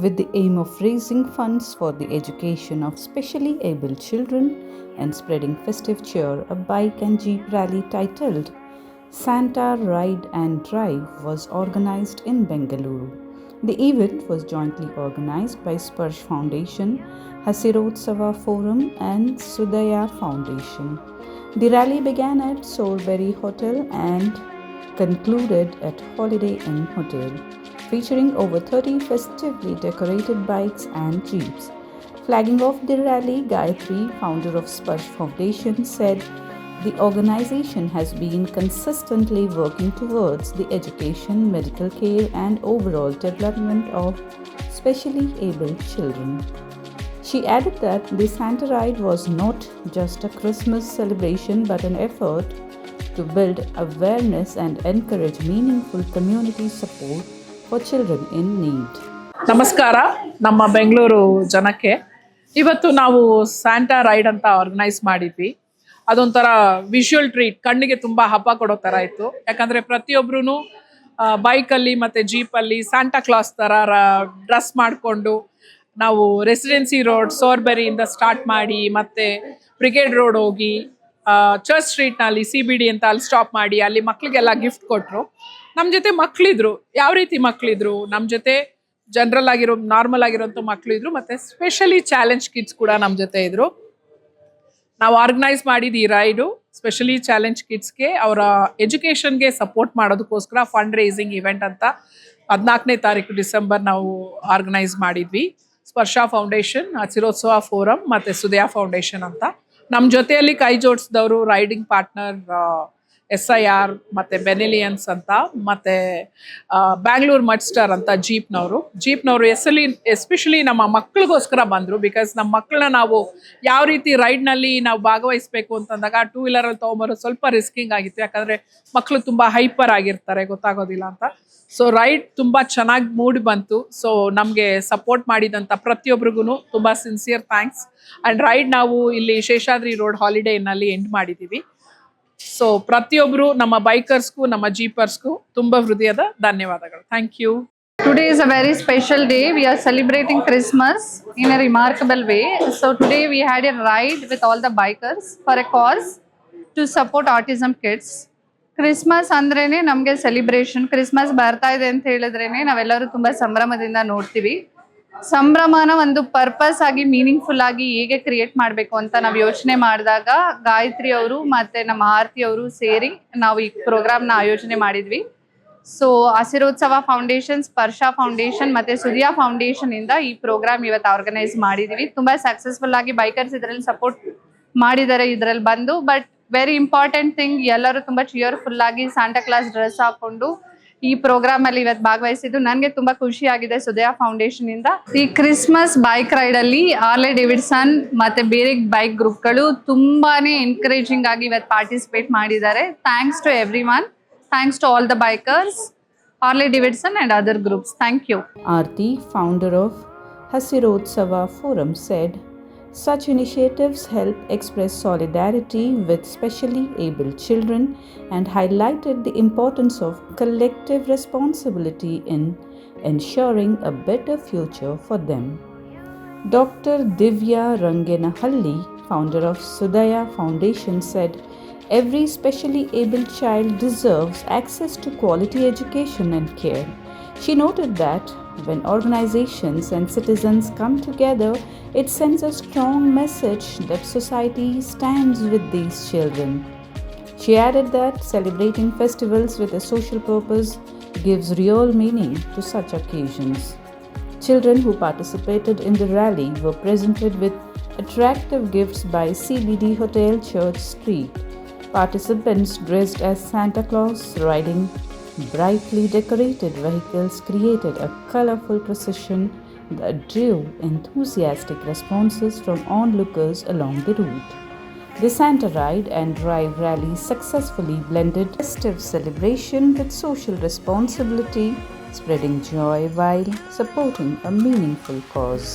with the aim of raising funds for the education of specially abled children and spreading festive cheer. A bike and jeep rally titled Santa Ride and Drive was organized in Bengaluru. The event was jointly organized by Sparsh Foundation, Hasirotsava Forum and Sudaya Foundation. The rally began at Soulberry Hotel and concluded at Holiday Inn Hotel, featuring over 30 festively decorated bikes and jeeps. Flagging off the rally, Gayatri, founder of Sparsh Foundation, said the organization has been consistently working towards the education, medical care, and overall development of specially abled children. She added that the Santa Ride was not just a Christmas celebration but an effort to build awareness and encourage meaningful community support for children in need. ನಮಸ್ಕಾರ ನಮ್ಮ ಬೆಂಗಳೂರು ಜನಕ್ಕೆ. ಇವತ್ತು ನಾವು Santa ride ಅಂತ organise ಮಾಡಿದ್ವಿ. ಅದೊಂಥರ visual treat, ಕಣ್ಣಿಗೆ ತುಂಬ ಹಬ್ಬ ಕೊಡೋ ಥರ ಇತ್ತು. ಯಾಕಂದರೆ ಪ್ರತಿಯೊಬ್ಬರೂ ಬೈಕಲ್ಲಿ ಮತ್ತು ಜೀಪಲ್ಲಿ ಸ್ಯಾಂಟಾ ಕ್ಲಾಸ್ ಥರ ಡ್ರೆಸ್ ಮಾಡಿಕೊಂಡು ನಾವು ರೆಸಿಡೆನ್ಸಿ ರೋಡ್ ಸೋರ್ಬೆರಿಯಿಂದ ಸ್ಟಾರ್ಟ್ ಮಾಡಿ ಮತ್ತು ಬ್ರಿಗೇಡ್ ರೋಡ್ ಹೋಗಿ ಚರ್ಚ್ ಸ್ಟ್ರೀಟ್ನಲ್ಲಿ CBD ಅಂತ ಅಲ್ಲಿ ಸ್ಟಾಪ್ ಮಾಡಿ ಅಲ್ಲಿ ಮಕ್ಕಳಿಗೆಲ್ಲ ಗಿಫ್ಟ್ ಕೊಟ್ಟರು. ನಮ್ಮ ಜೊತೆ ಮಕ್ಕಳಿದ್ರು. ಯಾವ ರೀತಿ ಮಕ್ಕಳಿದ್ರು? ನಮ್ಮ ಜೊತೆ ಜನರಲ್ ಆಗಿರೋ ನಾರ್ಮಲ್ ಆಗಿರೋಂಥ ಮಕ್ಕಳು ಇದ್ರು, ಮತ್ತು ಸ್ಪೆಷಲಿ ಚಾಲೆಂಜ್ ಕಿಡ್ಸ್ ಕೂಡ ನಮ್ಮ ಜೊತೆ ಇದ್ರು. ನಾವು ಆರ್ಗನೈಸ್ ಮಾಡಿದ್ದು ಈ ರೈಡು ಸ್ಪೆಷಲಿ ಚಾಲೆಂಜ್ ಕಿಡ್ಸ್ಗೆ ಅವರ ಎಜುಕೇಷನ್ಗೆ ಸಪೋರ್ಟ್ ಮಾಡೋದಕ್ಕೋಸ್ಕರ ಫಂಡ್ ರೇಸಿಂಗ್ ಇವೆಂಟ್ ಅಂತ 14ನೇ ತಾರೀಕು ಡಿಸೆಂಬರ್ ನಾವು ಆರ್ಗನೈಸ್ ಮಾಡಿದ್ವಿ. ಸ್ಪರ್ಶ ಫೌಂಡೇಶನ್, ಹಸಿರೋತ್ಸವ ಫೋರಮ್ ಮತ್ತು ಸುದಯ ಫೌಂಡೇಶನ್ ಅಂತ. ನಮ್ಮ ಜೊತೆಯಲ್ಲಿ ಕೈ ಜೋಡಿಸಿದವರು ರೈಡಿಂಗ್ ಪಾರ್ಟ್ನರ್ SIR ಮತ್ತು ಬೆನೆಲಿಯನ್ಸ್ ಅಂತ, ಮತ್ತು ಬ್ಯಾಂಗ್ಳೂರ್ ಮಡ್ಸ್ಟರ್ ಅಂತ ಜೀಪ್ನವರು ಎಸ್ಪೆಷಲಿ ನಮ್ಮ ಮಕ್ಕಳಿಗೋಸ್ಕರ ಬಂದರು. ಬಿಕಾಸ್ ನಮ್ಮ ಮಕ್ಕಳನ್ನ ನಾವು ಯಾವ ರೀತಿ ರೈಡ್ನಲ್ಲಿ ನಾವು ಭಾಗವಹಿಸಬೇಕು ಅಂತಂದಾಗ 2 ವೀಲರಲ್ಲಿ ತೊಗೊಂಬರೋದು ಸ್ವಲ್ಪ ರಿಸ್ಕಿಂಗ್ ಆಗಿತ್ತು. ಯಾಕಂದರೆ ಮಕ್ಕಳು ತುಂಬ ಹೈಪರ್ ಆಗಿರ್ತಾರೆ, ಗೊತ್ತಾಗೋದಿಲ್ಲ ಅಂತ. ಸೊ ರೈಡ್ ತುಂಬ ಚೆನ್ನಾಗಿ ಮೂಡಿ ಬಂತು. ಸೊ ನಮಗೆ ಸಪೋರ್ಟ್ ಮಾಡಿದಂಥ ಪ್ರತಿಯೊಬ್ಬರಿಗೂ ತುಂಬ ಸಿನ್ಸಿಯರ್ ಥ್ಯಾಂಕ್ಸ್. ಆ್ಯಂಡ್ ರೈಡ್ ನಾವು ಇಲ್ಲಿ ಶೇಷಾದ್ರಿ ರೋಡ್ ಹಾಲಿಡೇ ಇನ್ನಲ್ಲಿ ಎಂಡ್ ಮಾಡಿದ್ದೀವಿ. ಸೊ ಪ್ರತಿಯೊಬ್ಬರು ನಮ್ಮ ಬೈಕರ್ಸ್ಗೂ ನಮ್ಮ ಜೀಪರ್ಸ್ಗೂ ತುಂಬ ಹೃದಯದ ಧನ್ಯವಾದಗಳು. Thank you. Today is a very special day. We are celebrating Christmas in a remarkable way. So today we had a ride with all the bikers for a cause to support autism kids. Christmas ಅಂದ್ರೇನೆ ನಮಗೆ celebration. Christmas ಬರ್ತಾ ಇದೆ ಅಂತ ಹೇಳಿದ್ರೇನೆ ನಾವೆಲ್ಲರೂ ತುಂಬ ಸಂಭ್ರಮದಿಂದ ನೋಡ್ತೀವಿ. ಸಂಭ್ರಮನ ಒಂದು ಪರ್ಪಸ್ ಆಗಿ ಮೀನಿಂಗ್ಫುಲ್ ಆಗಿ ಹೇಗೆ ಕ್ರಿಯೇಟ್ ಮಾಡಬೇಕು ಅಂತ ನಾವು ಯೋಚನೆ ಮಾಡಿದಾಗ ಗಾಯತ್ರಿ ಅವರು ಮತ್ತು ನಮ್ಮ ಆರತಿ ಅವರು ಸೇರಿ ನಾವು ಈ ಪ್ರೋಗ್ರಾಮ್ನ ಆಯೋಜನೆ ಮಾಡಿದ್ವಿ. ಸೊ ಹಸಿರೋತ್ಸವ ಫೌಂಡೇಶನ್, ಸ್ಪರ್ಶ ಫೌಂಡೇಶನ್ ಮತ್ತು ಸುದಿಯಾ ಫೌಂಡೇಶನ್ ಇಂದ ಈ ಪ್ರೋಗ್ರಾಮ್ ಇವತ್ತು ಆರ್ಗನೈಸ್ ಮಾಡಿದ್ವಿ. ತುಂಬ ಸಕ್ಸಸ್ಫುಲ್ ಆಗಿ ಬೈಕರ್ಸ್ ಇದರಲ್ಲಿ ಸಪೋರ್ಟ್ ಮಾಡಿದ್ದಾರೆ ಇದರಲ್ಲಿ ಬಂದು. ಬಟ್ ವೆರಿ ಇಂಪಾರ್ಟೆಂಟ್ ಥಿಂಗ್, ಎಲ್ಲರೂ ತುಂಬ ಚಿಯರ್ಫುಲ್ ಆಗಿ ಸಾಂಟಾ ಕ್ಲಾಸ್ ಡ್ರೆಸ್ ಹಾಕೊಂಡು ಈ ಪ್ರೋಗ್ರಾಮ್ ಅಲ್ಲಿ ಇವತ್ತು ಭಾಗವಹಿಸಿದ್ದು ನನಗೆ ತುಂಬಾ ಖುಷಿ ಆಗಿದೆ. ಸುದಯ ಫೌಂಡೇಶನ್ ಇಂದ ಈ ಕ್ರಿಸ್ಮಸ್ ಬೈಕ್ ರೈಡ್ ಅಲ್ಲಿ ಆರ್ಲೆ ಡೇವಿಡ್ಸನ್ ಮತ್ತೆ ಬೇರೆ ಬೈಕ್ ಗ್ರೂಪ್ಗಳು ತುಂಬಾನೇ ಎನ್ಕರೇಜಿಂಗ್ ಆಗಿ ಇವತ್ತು ಪಾರ್ಟಿಸಿಪೇಟ್ ಮಾಡಿದ್ದಾರೆ. Thanks to everyone. Thanks to all the bikers, Harley Davidson and other groups. Thank you. Aarti, founder of Hasirotsava Forum, said such initiatives help express solidarity with specially abled children and highlighted the importance of collective responsibility in ensuring a better future for them. Dr. Divya Rangenahalli, founder of Sudaya Foundation, said every specially abled child deserves access to quality education and care. She noted that when organizations and citizens come together, it sends a strong message that society stands with these children. She added that celebrating festivals with a social purpose gives real meaning to such occasions. Children who participated in the rally were presented with attractive gifts by CBD Hotel Church Street. Participants dressed as Santa Claus riding brightly decorated vehicles created a colourful procession that drew enthusiastic responses from onlookers along the route. The Santa Ride and Drive rally successfully blended festive celebration with social responsibility, spreading joy while supporting a meaningful cause.